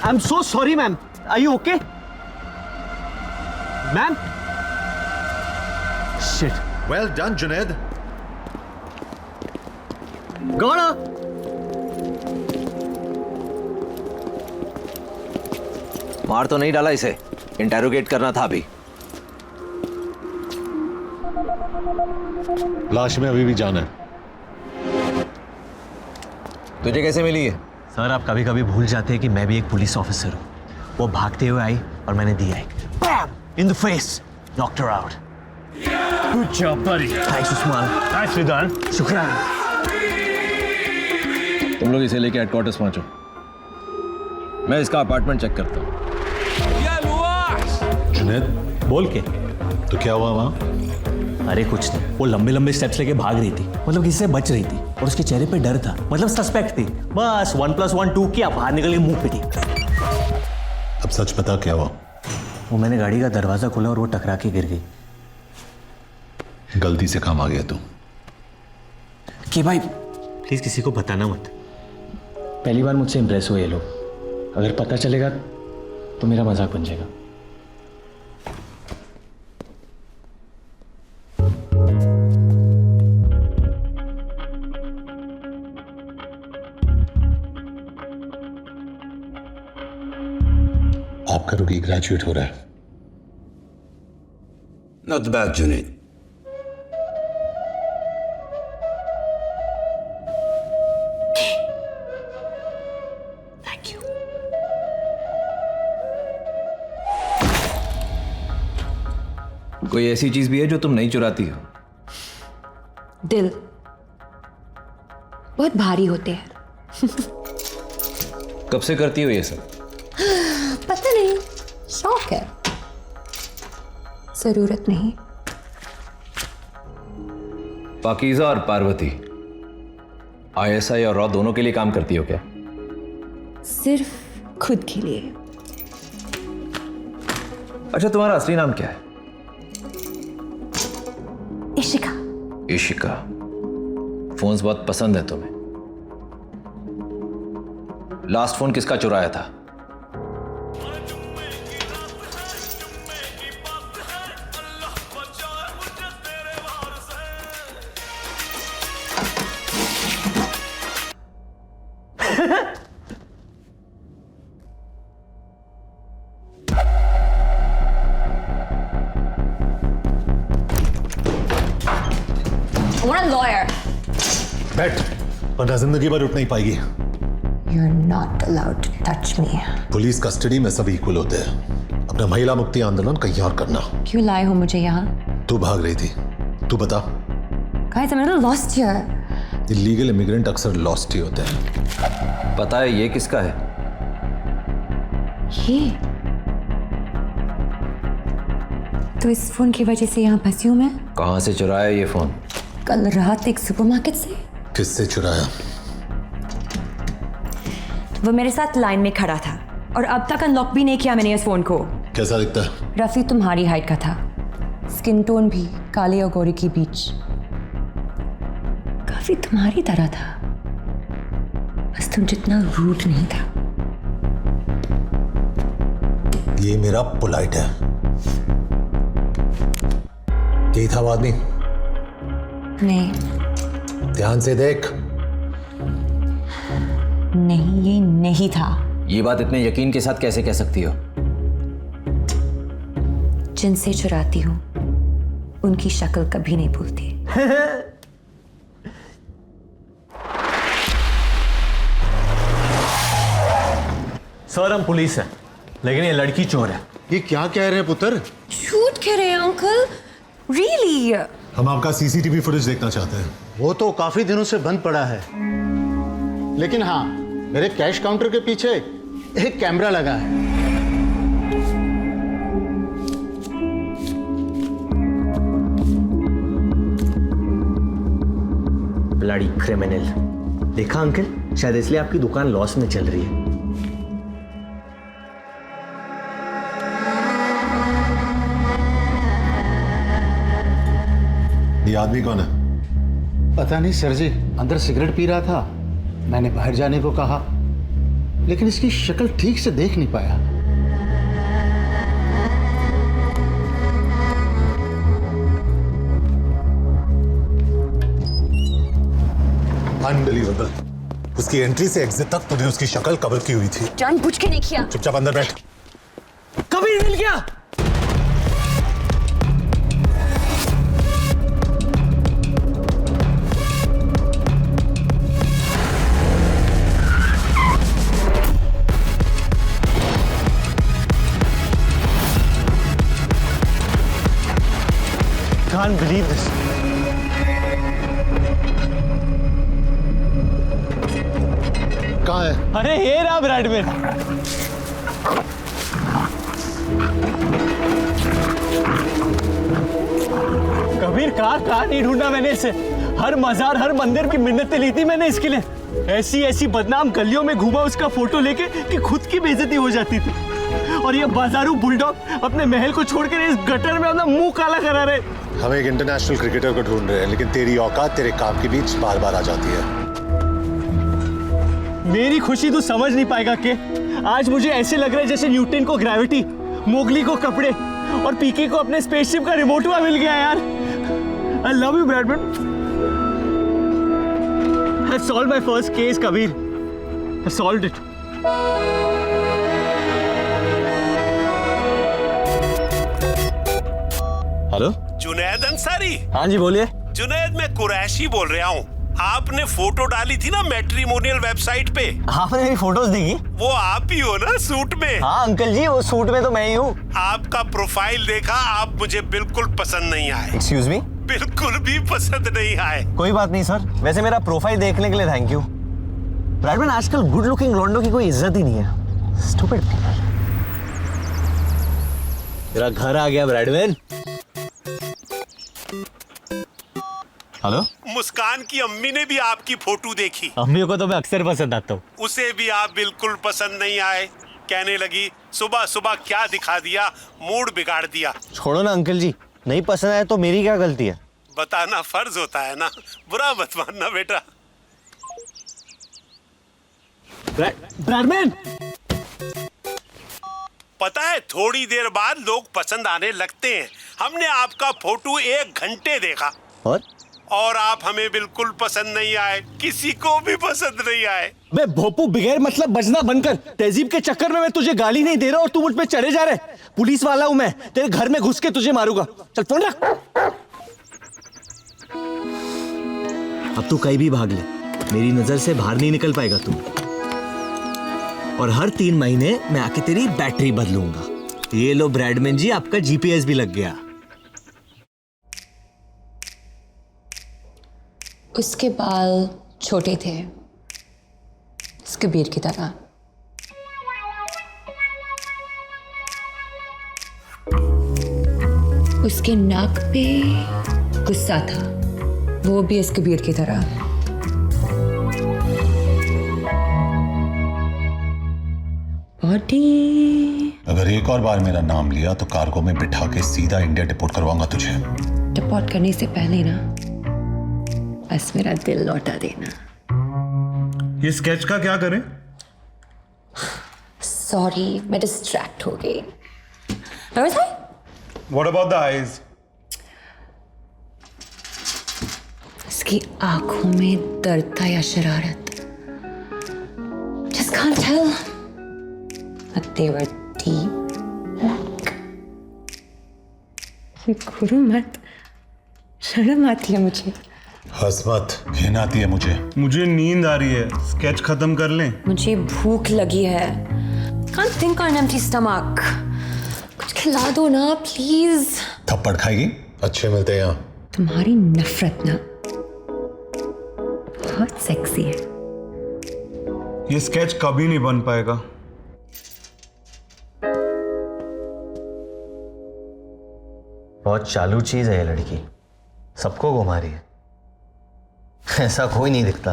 I'm so sorry, ma'am. Are you okay? Ma'am? Shit. Well done, Junaid. Gona! मार तो नहीं डाला इसे, इंटेरोगेट करना था अभी। लाश में अभी भी जान है। तुझे कैसे मिली है? सर, आप कभी कभी भूल जाते हैं कि मैं भी एक पुलिस ऑफिसर हूँ। वो भागते हुए आई और मैंने दिया एक bam in the face, knocked her out. Good job, buddy. Thanks Usman. Nicely done. शुक्रिया। तुम लोग इसे लेके हेडक्वार्टर्स पहुंचो, मैं इसका अपार्टमेंट चेक करता हूँ। जुनैद, बोल के। तो क्या हुआ वहाँ? अरे कुछ नहीं, वो लंबे लंबे स्टेप्स लेके भाग रही थी, मतलब किसी से बच रही थी और उसके चेहरे पे डर था, मतलब सस्पेक्ट थी। बस 1+1 2 किया, बाहर निकल के मुंह पिटी। अब सच बता क्या हुआ? वो मैंने गाड़ी का दरवाजा खोला और वो टकरा के गिर गई। गलती से काम आ गया तू। कि भाई प्लीज किसी को बताना मत। पहली बार मुझसे इंप्रेस हुए ये लोग, अगर पता चलेगा तो मेरा मजाक बन जाएगा। आपका रुकी ग्रेजुएट हो रहा है। Not bad, Junaid. Thank you. कोई ऐसी चीज भी है जो तुम नहीं चुराती हो? दिल बहुत भारी होते हैं। कब से करती हो ये सब? पता नहीं, शौक है, जरूरत नहीं। पाकीज़ा और पार्वती ISI और रॉ दोनों के लिए काम करती हो क्या? सिर्फ खुद के लिए। अच्छा, तुम्हारा असली नाम क्या है? इशिका। इशिका। फोन्स बहुत पसंद है तुम्हें। लास्ट फोन किसका चुराया था? I want a lawyer. बैठ, वरना जिंदगी भर उठ नहीं पाएगी। You're not allowed to touch me. Police custody में सब इक्वल होते हैं। अपना महिला मुक्ति आंदोलन कहीं और करना। क्यों लाए हो मुझे यहाँ? तू भाग रही थी, तू बता। Guys, I'm a little lost here. Illegal immigrant अक्सर लॉस्ट ही होते हैं। पता है ये किसका है? ये तो इस फोन की वजह से यहाँ फंसी हूँ मैं। कहां से चुराया ये फोन? कल रात एक सुपरमार्केट से। किससे चुराया? वो मेरे साथ लाइन में खड़ा था और अब तक अनलॉक भी नहीं किया मैंने इस फोन को। कैसा दिखता है? रफी तुम्हारी हाइट का था, स्किन टोन भी काले और गोरे के बीच, काफी तुम्हारी तरह था, बस तुम जितना रूड नहीं था। ये मेरा पोलाइट है। यही था वो आदमी? नहीं ध्यान से देख। नहीं, ये नहीं था। ये बात इतने यकीन के साथ कैसे कह सकती हो? जिनसे चुराती हूँ उनकी शक्ल कभी नहीं भूलती। सर हम पुलिस है, लेकिन ये लड़की चोर है। ये क्या कह रहे हैं पुत्र? झूठ कह रहे हैं अंकल? रियली? हम आपका सीसीटीवी फुटेज देखना चाहते हैं। वो तो काफी दिनों से बंद पड़ा है, लेकिन हाँ, मेरे कैश काउंटर के पीछे एक कैमरा लगा है। Bloody criminal. देखा अंकल, शायद इसलिए आपकी दुकान लॉस में चल रही है। ये आदमी कौन है? पता नहीं सर जी, अंदर सिगरेट पी रहा था, मैंने बाहर जाने को कहा, लेकिन इसकी शक्ल ठीक से देख नहीं पाया। अनबिलीवेबल। उसकी एंट्री से एग्जिट तक तुझे उसकी शक्ल कवर की हुई थी। जानबूझ के नहीं किया। चुपचाप अंदर बैठ। कबीर मिल गया। Can't believe this. कहाँ है? अरे ये रहा ब्रैडमैन। कबीर कहाँ नहीं ढूंढा मैंने इसे। हर मजार हर मंदिर की मिन्नतें ली थी मैंने इसके लिए। ऐसी बदनाम गलियों में घूमा उसका फोटो लेके कि खुद की बेइज्जती हो जाती थी। और ये बाजारू बुलडॉग अपने महल को छोड़कर इस गटर में अपना मुंह काला करा रहे। हम एक इंटरनेशनल क्रिकेटर को ढूंढ रहे हैं, लेकिन तेरी औकात तेरे काम के बीच बार बार आ जाती है। मेरी खुशी तू समझ नहीं पाएगा कि आज मुझे ऐसे लग रहा है जैसे न्यूटन को ग्रेविटी, मोगली को कपड़े और पीके को अपने स्पेसशिप का रिमोट हुआ मिल गया यार। I love you, Bradman. I solved my first case, Kabir. I solved it. Hello, Junaid Ansari. हाँ जी बोलिए। जुनैद, मैं कुरैशी बोल रहा हूँ। आपने फोटो डाली थी ना मैट्रिमोनियल वेबसाइट पे। आपने मेरी फोटोज देखी? वो आप ही हो ना सूट में? हाँ अंकल जी, वो सूट में तो मैं ही हूँ। आपका प्रोफाइल देखा, आप मुझे बिल्कुल पसंद नहीं आए। Excuse me? बिल्कुल भी पसंद नहीं आए। कोई बात नहीं सर, वैसे मेरा प्रोफाइल देखने के लिए थैंक यू। ब्रैडमैन, आजकल गुड लुकिंग लॉन्डो की कोई इज्जत ही नहीं है। Stupid people. तेरा घर आ गया ब्रैडमैन। हेलो, मुस्कान की अम्मी ने भी आपकी फोटो देखी। अम्मियों को तो मैं अक्सर पसंद आता हूँ। उसे भी आप बिल्कुल पसंद नहीं आए। कहने लगी सुबह सुबह क्या दिखा दिया, मूड बिगाड़ दिया। छोड़ो ना अंकल जी, नहीं पसंद आया तो मेरी क्या गलती है? बताना फर्ज होता है ना, बुरा मत मानना बेटा। ब्रैडमैन, पता है थोड़ी देर बाद लोग पसंद आने लगते हैं। हमने आपका फोटो 1 घंटे देखा और आप हमें बिल्कुल पसंद नहीं आए, किसी को भी पसंद नहीं आए। मैं भोपू बगैर मतलब बजना बनकर तहजीब के चक्कर में मैं तुझे गाली नहीं दे रहा और तू मुझ पे चढ़े जा रहे। पुलिस वाला हूं मैं, तेरे घर में घुस के तुझे मारूंगा। चल फोन रख। अब तू कहीं भी भाग ले, मेरी नजर से बाहर नहीं निकल पाएगा तू। और हर 3 महीने मैं आके तेरी बैटरी बदलूंगा। ये लो ब्रैडमैन जी, आपका जीपीएस भी लग गया। उसके बाल छोटे थे, कबीर की तरह। उसके नाक पे गुस्सा था, वो भी इस कबीर की तरह। बॉडी। अगर एक और बार मेरा नाम लिया तो कार्गो में बिठा के सीधा इंडिया डिपोर्ट करवाऊंगा तुझे। डिपोर्ट करने से पहले ना बस मेरा दिल लौटा देना। ये स्केच का क्या करें? सॉरी, मैं डिस्ट्रैक्ट हो गई। What about the eyes? उसकी आंखों में दर्द था या शरारत? Just can't tell. But they were deep. घूरो मत, शर्म आती है मुझे। हंस मत, घिन आती है मुझे। मुझे नींद आ रही है, स्केच खत्म कर लें। मुझे भूख लगी है। Can't think on an empty stomach. कुछ खिला दो ना प्लीज। थप्पड़ खाएगी? अच्छे मिलते हैं यहाँ। तुम्हारी नफरत ना बहुत सेक्सी है। ये स्केच कभी नहीं बन पाएगा। बहुत चालू चीज है ये लड़की, सबको घुमा रही है। ऐसा कोई नहीं दिखता।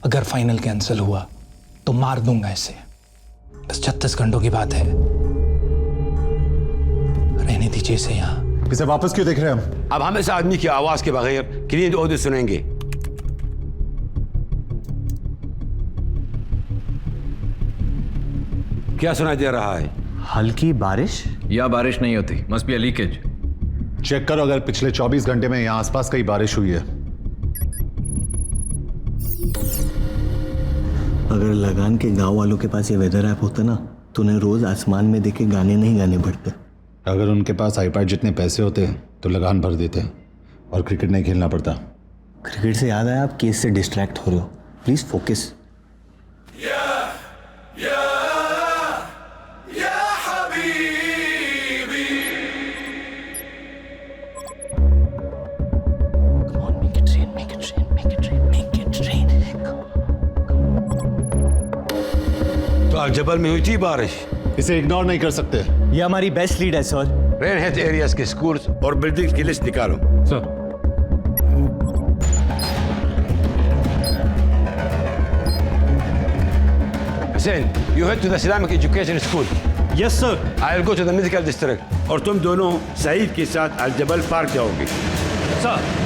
अगर फाइनल कैंसिल हुआ तो मार दूंगा इसे। बस 36 घंटों की बात है, रहने दीजिए इसे यहाँ। इसे वापस क्यों देख रहे हैं हम? अब हम इस आदमी की आवाज के बगैर क्लीन ऑडियो सुनेंगे। क्या सुनाई दे रहा है? हल्की बारिश या बारिश नहीं होती, must be a leakage. Check करो अगर पिछले 24 घंटे में यहाँ आसपास कहीं बारिश हुई है। अगर लगान के गांव वालों के पास ये वेदर ऐप होता ना तो उन्हें रोज आसमान में देखे गाने नहीं गाने पड़ते। अगर उनके पास आईपैड जितने पैसे होते तो लगान भर देते और क्रिकेट नहीं खेलना पड़ता। क्रिकेट से याद आया, आप केस से डिस्ट्रैक्ट हो रहे हो, प्लीज फोकस। तो जबल में हुई थी बारिश। इसे इग्नोर नहीं कर सकते। ये हमारी बेस्ट लीड है सर। रेन हेड एरियाज के स्कूल्स और बिल्डिंग्स की लिस्ट निकालो। Sir Hussein, you head to the Islamic Education School. Yes sir. I'll go to the medical district. और तुम दोनों सईद के साथ अल जबल पार्क जाओगे। सर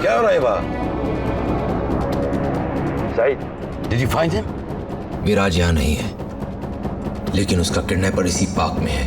क्या हो रहा है वहाँ? Saeed, did you find him? विराज यहाँ नहीं है, लेकिन उसका किडनैपर इसी पार्क में है।